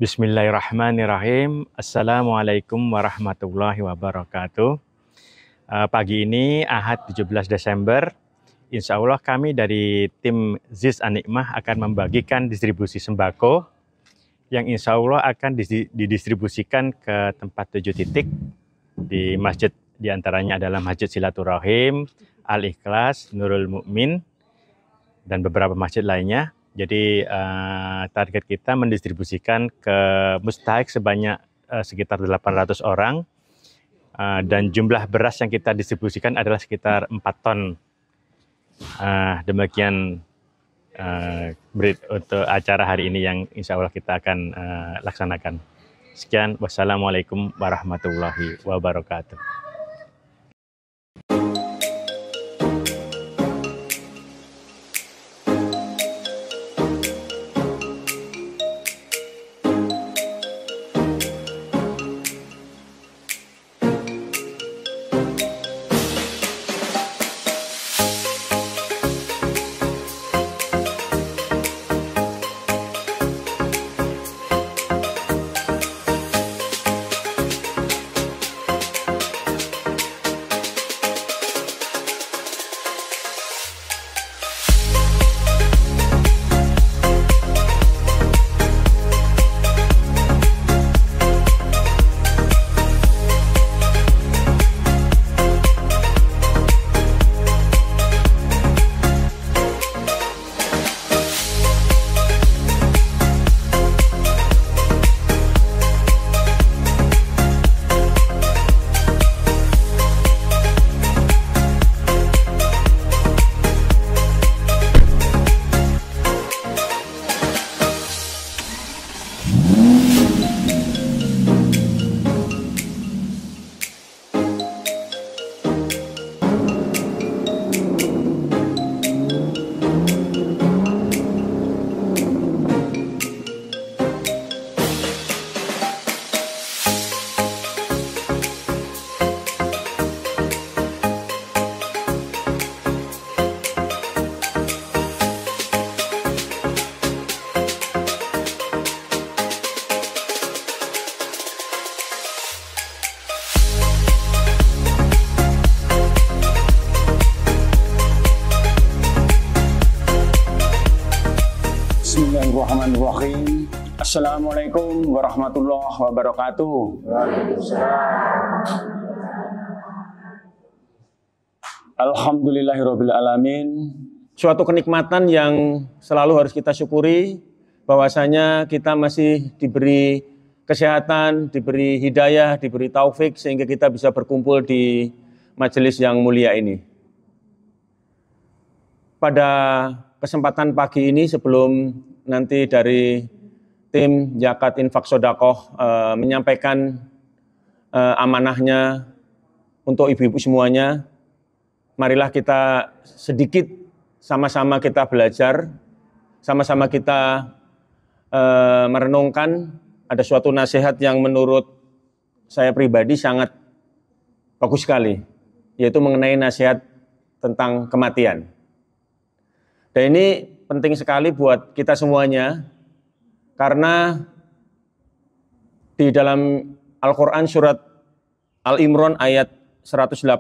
Bismillahirrahmanirrahim. Assalamualaikum warahmatullahi wabarakatuh. Pagi ini Ahad 17 Desember, insya Allah kami dari tim ZIS An-Nikmah akan membagikan distribusi sembako yang insya Allah akan didistribusikan ke tempat 7 titik di masjid, diantaranya adalah Masjid Silaturahim, Al-Ikhlas, Nurul Mukmin, dan beberapa masjid lainnya. Jadi target kita mendistribusikan ke mustahik sebanyak sekitar 800 orang dan jumlah beras yang kita distribusikan adalah sekitar 4 ton. Demikian untuk acara hari ini yang insya Allah kita akan laksanakan. Sekian, wassalamualaikum warahmatullahi wabarakatuh. Bismillahirrahmanirrahim. Assalamualaikum warahmatullahi wabarakatuh. Alhamdulillahirabbil alamin. Suatu kenikmatan yang selalu harus kita syukuri, bahwasanya kita masih diberi kesehatan, diberi hidayah, diberi taufik sehingga kita bisa berkumpul di majelis yang mulia ini. Pada kesempatan pagi ini, sebelum nanti dari tim Zakat Infak Sodakoh menyampaikan amanahnya untuk ibu-ibu semuanya, marilah kita sedikit sama-sama kita belajar, sama-sama kita merenungkan. Ada suatu nasihat yang menurut saya pribadi sangat bagus sekali, yaitu mengenai nasihat tentang kematian. Dan ini penting sekali buat kita semuanya, karena di dalam Al-Quran surat Al-Imran ayat 185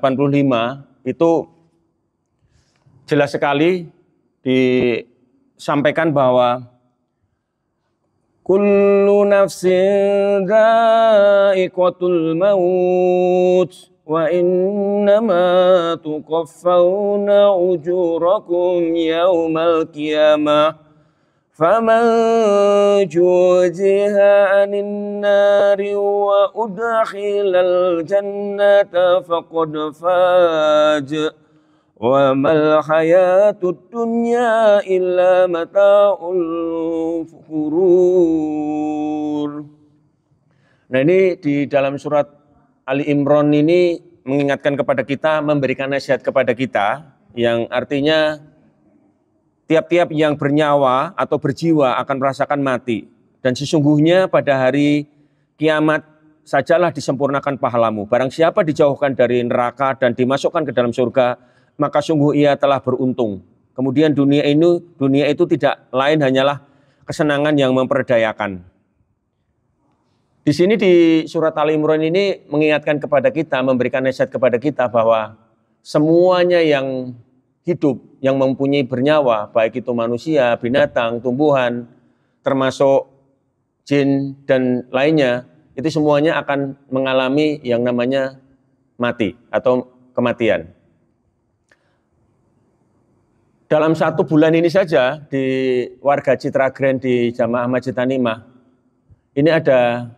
itu jelas sekali disampaikan bahwa kullu nafsin dha'iqatul maut wa innama tukaffawna ujurakum yawmal qiyamah faman juziha anin nari wa udkhilal jannata faqad faj wa mal hayatud dunya illa mata'ul ghurur. Nah, ini di dalam surat Ali Imran ini mengingatkan kepada kita, memberikan nasihat kepada kita, yang artinya tiap-tiap yang bernyawa atau berjiwa akan merasakan mati. Dan sesungguhnya pada hari kiamat sajalah disempurnakan pahalamu. Barang siapa dijauhkan dari neraka dan dimasukkan ke dalam surga, maka sungguh ia telah beruntung. Kemudian dunia itu tidak lain hanyalah kesenangan yang memperdayakan. Di sini di surat Ali Imran ini mengingatkan kepada kita, memberikan nasihat kepada kita bahwa semuanya yang hidup, yang mempunyai bernyawa, baik itu manusia, binatang, tumbuhan, termasuk jin dan lainnya, itu semuanya akan mengalami yang namanya mati atau kematian. Dalam 1 bulan ini saja di warga Citra Grand di Jamaah Masjid An-Ni'mah, ini ada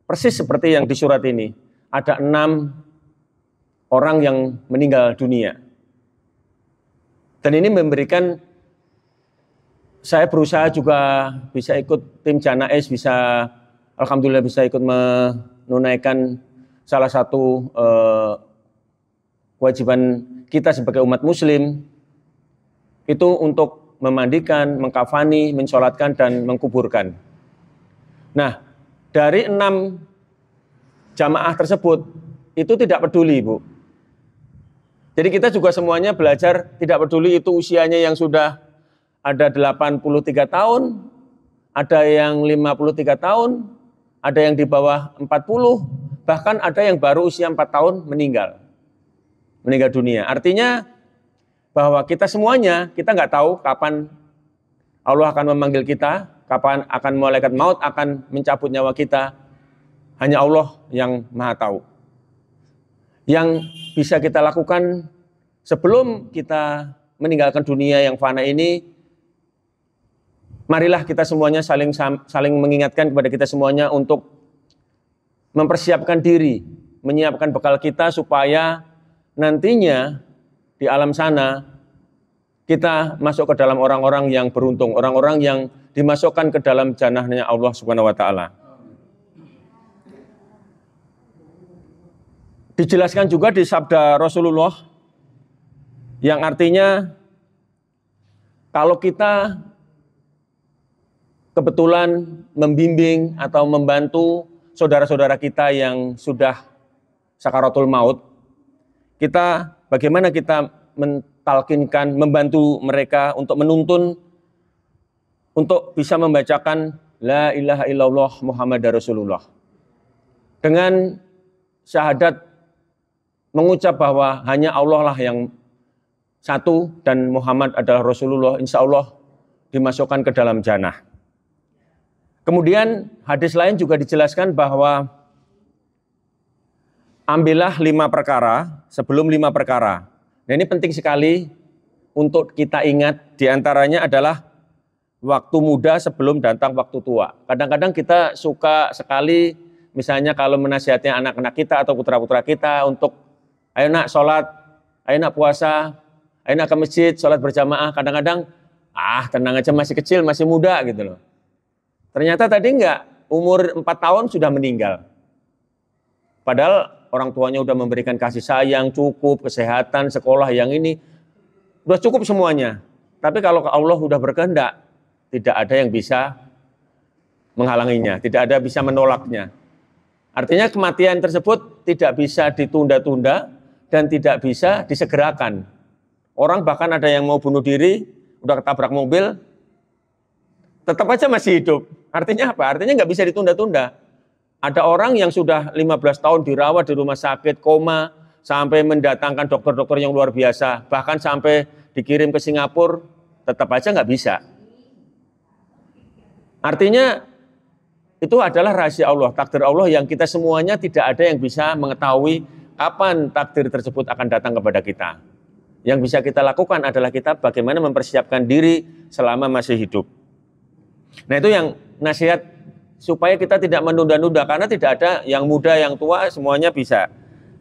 persis seperti yang di surat ini. Ada 6 orang yang meninggal dunia. Dan ini memberikan, saya berusaha juga bisa ikut tim Janais, bisa alhamdulillah bisa ikut menunaikan salah satu kewajiban kita sebagai umat muslim, itu untuk memandikan, mengkafani, mensolatkan, dan mengkuburkan. Nah, dari 6 jamaah tersebut, itu tidak peduli, Bu. Jadi kita juga semuanya belajar tidak peduli itu usianya yang sudah ada 83 tahun, ada yang 53 tahun, ada yang di bawah 40, bahkan ada yang baru usia 4 tahun meninggal dunia. Artinya bahwa kita semuanya, kita nggak tahu kapan Allah akan memanggil kita, kapan akan malaikat maut akan mencabut nyawa kita. Hanya Allah yang Maha tahu. Yang bisa kita lakukan sebelum kita meninggalkan dunia yang fana ini, marilah kita semuanya saling mengingatkan kepada kita semuanya untuk mempersiapkan diri, menyiapkan bekal kita supaya nantinya di alam sana kita masuk ke dalam orang-orang yang beruntung, orang-orang yang dimasukkan ke dalam jannahnya Allah Subhanahu wa taala. Dijelaskan juga di sabda Rasulullah yang artinya kalau kita kebetulan membimbing atau membantu saudara-saudara kita yang sudah sakaratul maut, kita bagaimana kita mentalkinkan, membantu mereka untuk menuntun, untuk bisa membacakan La ilaha illallah Muhammadar Rasulullah. Dengan syahadat mengucap bahwa hanya Allah lah yang satu dan Muhammad adalah Rasulullah, insya Allah dimasukkan ke dalam jannah. Kemudian hadis lain juga dijelaskan bahwa ambillah 5 perkara sebelum 5 perkara. Nah, ini penting sekali untuk kita ingat, diantaranya adalah waktu muda sebelum datang waktu tua. Kadang-kadang kita suka sekali misalnya kalau menasihati anak-anak kita atau putra-putra kita untuk ayo nak sholat, ayo nak puasa, ayo nak ke masjid, sholat berjamaah. Kadang-kadang tenang aja masih kecil, masih muda gitu loh. Ternyata tadi enggak, umur 4 tahun sudah meninggal. Padahal orang tuanya udah memberikan kasih sayang, cukup, kesehatan, sekolah yang ini, udah cukup semuanya. Tapi kalau Allah udah berkehendak, tidak ada yang bisa menghalanginya, tidak ada bisa menolaknya. Artinya kematian tersebut tidak bisa ditunda-tunda dan tidak bisa disegerakan. Orang bahkan ada yang mau bunuh diri, udah ketabrak mobil, tetap aja masih hidup. Artinya apa? Artinya nggak bisa ditunda-tunda. Ada orang yang sudah 15 tahun dirawat di rumah sakit, koma, sampai mendatangkan dokter-dokter yang luar biasa, bahkan sampai dikirim ke Singapura, tetap aja nggak bisa. Artinya itu adalah rahasia Allah, takdir Allah yang kita semuanya tidak ada yang bisa mengetahui kapan takdir tersebut akan datang kepada kita. Yang bisa kita lakukan adalah kita bagaimana mempersiapkan diri selama masih hidup. Nah, itu yang nasihat supaya kita tidak menunda-nunda, karena tidak ada yang muda, yang tua, semuanya bisa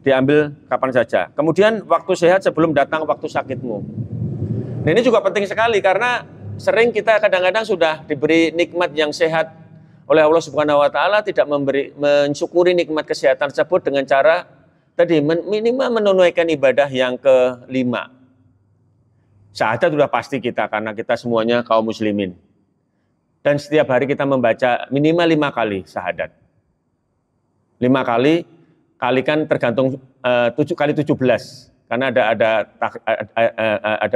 diambil kapan saja. Kemudian waktu sehat sebelum datang waktu sakitmu. Nah, ini juga penting sekali karena sering kita kadang-kadang sudah diberi nikmat yang sehat oleh Allah Subhanahu wa taala, tidak mensyukuri nikmat kesehatan tersebut dengan cara tadi minimal menunaikan ibadah yang kelima. Syahadat sudah pasti kita karena kita semuanya kaum muslimin. Dan setiap hari kita membaca minimal 5 kali syahadat. 5 kali, kalikan tergantung 7 kali 17. Karena ada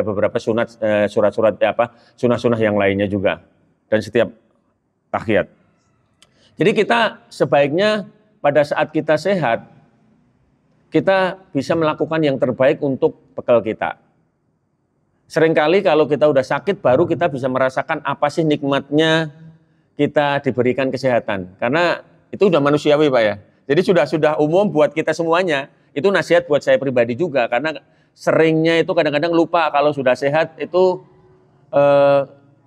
beberapa sunat, surat-surat sunah-sunah yang lainnya juga. Dan setiap tahiyat. Jadi kita sebaiknya pada saat kita sehat, kita bisa melakukan yang terbaik untuk bekal kita. Seringkali kalau kita udah sakit, baru kita bisa merasakan apa sih nikmatnya kita diberikan kesehatan. Karena itu udah manusiawi Pak ya. Jadi sudah umum buat kita semuanya. Itu nasihat buat saya pribadi juga. Karena seringnya itu kadang-kadang lupa kalau sudah sehat itu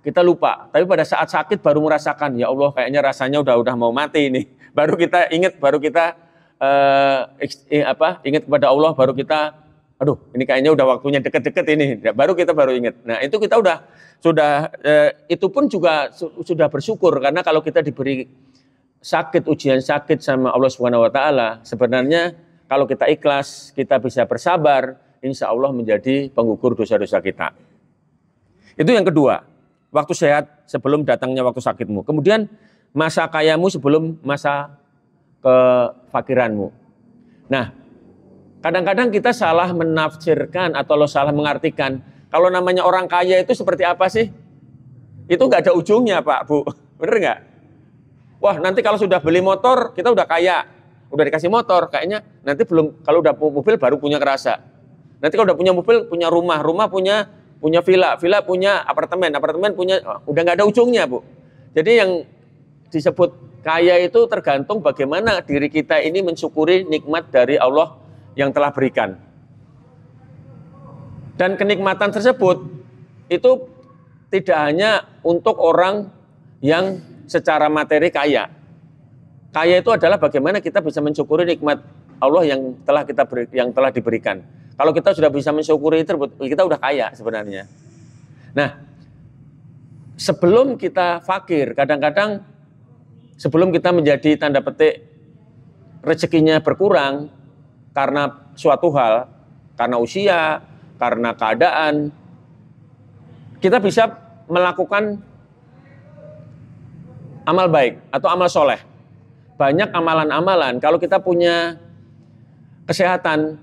kita lupa. Tapi pada saat sakit baru merasakan, ya Allah kayaknya rasanya udah mau mati ini. Baru kita ingat, baru kita ingat kepada Allah, baru kita, aduh ini kayaknya udah waktunya deket-deket ini. Baru kita ingat. Nah itu kita sudah itu pun juga sudah bersyukur, karena kalau kita diberi sakit, ujian sakit sama Allah Subhanahu Wa Taala, sebenarnya kalau kita ikhlas, kita bisa bersabar, insya Allah menjadi penggugur dosa-dosa kita. Itu yang kedua, waktu sehat sebelum datangnya waktu sakitmu. Kemudian masa kayamu sebelum masa kefakiranmu. Nah, kadang-kadang kita salah menafsirkan atau salah mengartikan. Kalau namanya orang kaya itu seperti apa sih? Itu nggak ada ujungnya Pak, Bu. Bener nggak? Wah, nanti kalau sudah beli motor, kita udah kaya. Udah dikasih motor, kayaknya nanti belum, kalau udah mobil baru punya kerasa. Nanti kalau udah punya mobil, punya rumah punya villa punya apartemen punya, udah nggak ada ujungnya Bu. Jadi yang disebut kaya itu tergantung bagaimana diri kita ini mensyukuri nikmat dari Allah yang telah berikan. Dan kenikmatan tersebut itu tidak hanya untuk orang yang secara materi kaya. Kaya itu adalah bagaimana kita bisa mensyukuri nikmat Allah yang telah diberikan. Kalau kita sudah bisa mensyukuri itu, kita udah kaya sebenarnya. Nah, sebelum kita fakir, kadang-kadang sebelum kita menjadi tanda petik rezekinya berkurang karena suatu hal, karena usia, karena keadaan, kita bisa melakukan amal baik atau amal soleh. Banyak amalan-amalan, kalau kita punya kesehatan,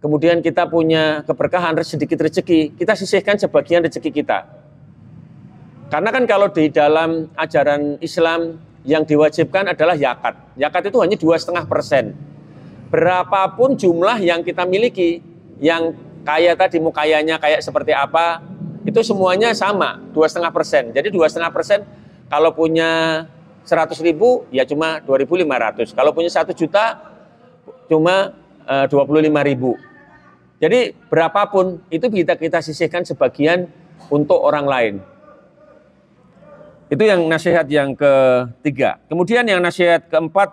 kemudian kita punya keberkahan, sedikit rezeki, kita sisihkan sebagian rezeki kita. Karena kan kalau di dalam ajaran Islam yang diwajibkan adalah zakat. Zakat itu hanya 2,5%. Berapapun jumlah yang kita miliki, yang kaya tadi, mau kayanya kayak seperti apa, itu semuanya sama, 2,5%. Jadi 2,5% kalau punya 100.000 ya cuma 2.500. Kalau punya 1 juta cuma 25.000. Jadi berapapun itu kita sisihkan sebagian untuk orang lain. Itu yang nasihat yang ketiga. Kemudian yang nasihat keempat,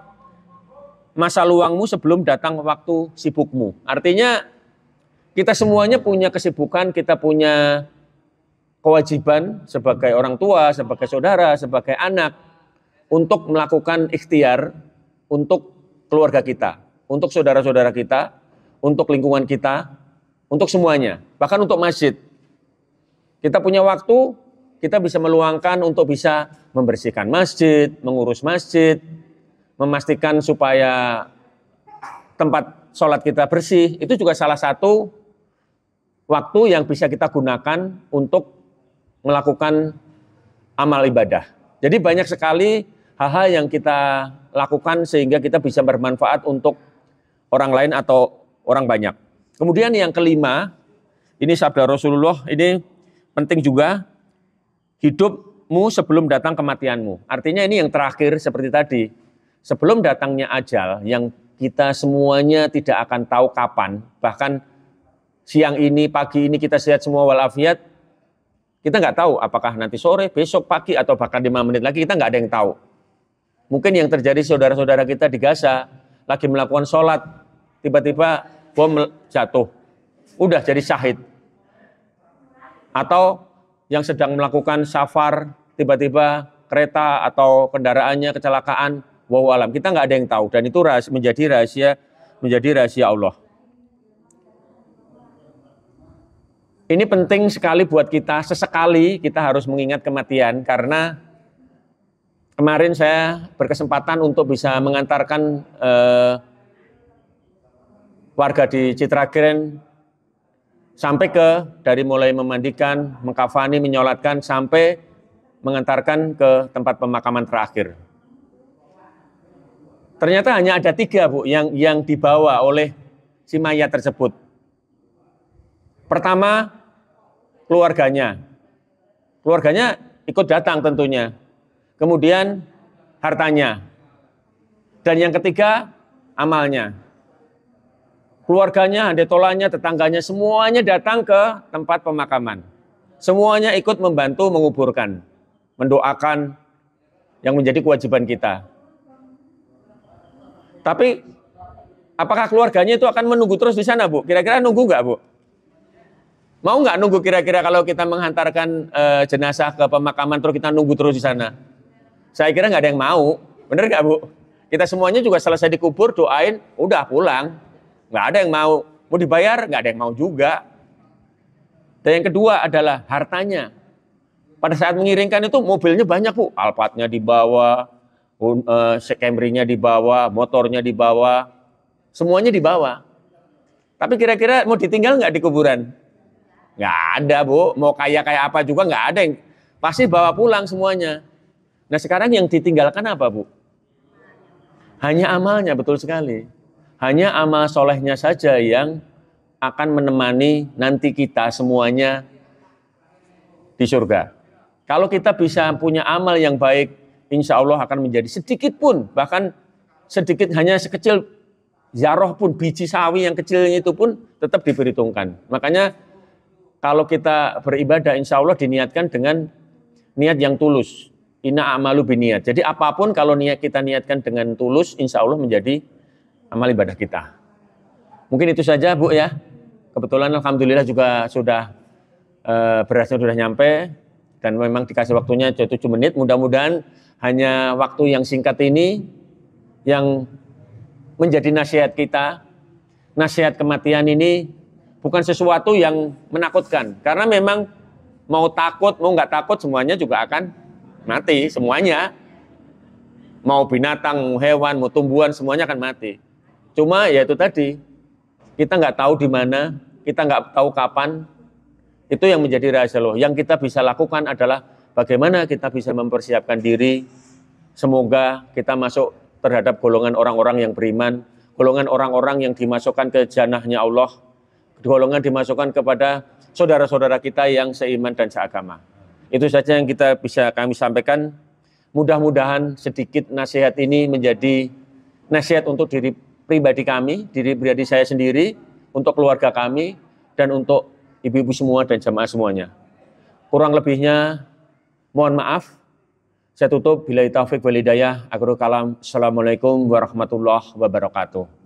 masa luangmu sebelum datang waktu sibukmu. Artinya kita semuanya punya kesibukan, kita punya kewajiban sebagai orang tua, sebagai saudara, sebagai anak untuk melakukan ikhtiar untuk keluarga kita, untuk saudara-saudara kita, untuk lingkungan kita, untuk semuanya, bahkan untuk masjid. Kita punya waktu, kita bisa meluangkan untuk bisa membersihkan masjid, mengurus masjid, memastikan supaya tempat sholat kita bersih. Itu juga salah satu waktu yang bisa kita gunakan untuk melakukan amal ibadah. Jadi banyak sekali hal-hal yang kita lakukan sehingga kita bisa bermanfaat untuk orang lain atau orang banyak. Kemudian yang kelima, ini sabda Rasulullah, ini penting juga, hidupmu sebelum datang kematianmu. Artinya ini yang terakhir seperti tadi, sebelum datangnya ajal yang kita semuanya tidak akan tahu kapan, bahkan siang ini, pagi ini kita sehat semua walafiat, kita nggak tahu apakah nanti sore, besok pagi, atau bahkan 5 menit lagi, kita nggak ada yang tahu. Mungkin yang terjadi saudara-saudara kita di Gaza, lagi melakukan sholat, tiba-tiba bom jatuh, udah jadi syahid. Atau yang sedang melakukan safar, tiba-tiba kereta atau kendaraannya kecelakaan, wallahu alam, kita nggak ada yang tahu. Dan itu menjadi rahasia Allah. Ini penting sekali buat kita, sesekali kita harus mengingat kematian, karena kemarin saya berkesempatan untuk bisa mengantarkan warga di Citragen sampai dari mulai memandikan, mengkafani, menyolatkan, sampai mengantarkan ke tempat pemakaman terakhir. Ternyata hanya ada 3 Bu yang dibawa oleh si mayat tersebut. Pertama, keluarganya. Keluarganya ikut datang tentunya. Kemudian hartanya. Dan yang ketiga, amalnya. Keluarganya, handetolanya, tetangganya, semuanya datang ke tempat pemakaman. Semuanya ikut membantu menguburkan, mendoakan yang menjadi kewajiban kita. Tapi apakah keluarganya itu akan menunggu terus di sana, Bu? Kira-kira nunggu nggak, Bu? Mau nggak nunggu kira-kira kalau kita menghantarkan jenazah ke pemakaman terus kita nunggu terus di sana? Saya kira nggak ada yang mau. Bener nggak, Bu? Kita semuanya juga selesai dikubur, doain, udah pulang. Nggak ada yang mau. Mau dibayar, nggak ada yang mau juga. Dan yang kedua adalah hartanya. Pada saat mengiringkan itu mobilnya banyak, Bu. Alphardnya dibawa, Camry-nya dibawa, motornya dibawa, semuanya dibawa. Tapi kira-kira mau ditinggal nggak di kuburan? Nggak ada, Bu. Mau kayak apa juga nggak ada yang pasti bawa pulang semuanya. Nah sekarang yang ditinggalkan apa, Bu? Hanya amalnya, betul sekali. Hanya amal solehnya saja yang akan menemani nanti kita semuanya di surga. Kalau kita bisa punya amal yang baik, insya Allah akan menjadi sedikit pun, bahkan sedikit hanya sekecil zarah pun, biji sawi yang kecilnya itu pun tetap diperhitungkan. Makanya kalau kita beribadah insya Allah diniatkan dengan niat yang tulus. Inna amalu biniat. Jadi apapun kalau kita niatkan dengan tulus, insya Allah menjadi amal ibadah kita. Mungkin itu saja, Bu ya. Kebetulan alhamdulillah juga sudah berasnya sudah nyampe dan memang dikasih waktunya 7 menit. Mudah-mudahan hanya waktu yang singkat ini yang menjadi nasihat kita. Nasihat kematian ini bukan sesuatu yang menakutkan. Karena memang mau takut, mau nggak takut semuanya juga akan mati. Semuanya. Mau binatang, mau hewan, mau tumbuhan semuanya akan mati. Cuma ya itu tadi, kita nggak tahu di mana, kita nggak tahu kapan. Itu yang menjadi rahasia Allah. Yang kita bisa lakukan adalah bagaimana kita bisa mempersiapkan diri. Semoga kita masuk terhadap golongan orang-orang yang beriman, golongan orang-orang yang dimasukkan ke jannahnya Allah, golongan dimasukkan kepada saudara-saudara kita yang seiman dan seagama. Itu saja yang kita bisa kami sampaikan. Mudah-mudahan sedikit nasihat ini menjadi nasihat untuk diri pribadi kami, diri pribadi saya sendiri, untuk keluarga kami, dan untuk ibu-ibu semua dan jamaah semuanya. Kurang lebihnya mohon maaf. Saya tutup billahi taufik wal hidayah. Akhirul kalam. Assalamualaikum warahmatullahi wabarakatuh.